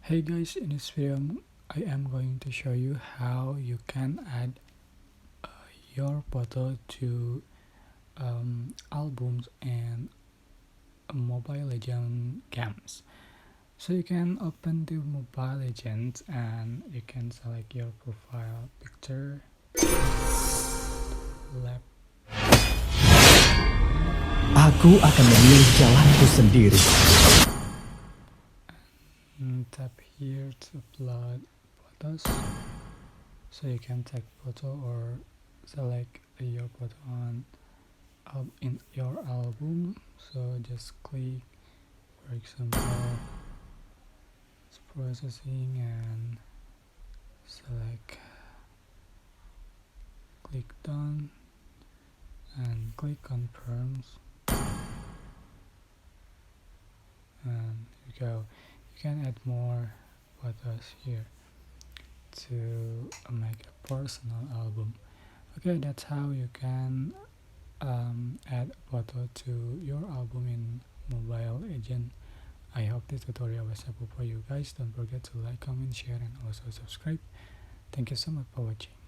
Hey guys, in this video I am going to show you how you can add your photo to albums and Mobile Legends games. So you can open the Mobile Legends and you can select your profile picture, left, Aku akan memilih jalanku sendiri. and tap here to upload photos. So you can take photo or select your photo on in your album. So just click, for example, it's processing and select, click done and click confirms, and you go. You can add more photos here to make a personal album. Okay, that's how you can add a photo to your album in Mobile Legends. I hope this tutorial was helpful for you guys. Don't forget to like, comment, share, and also subscribe. Thank you so much for watching.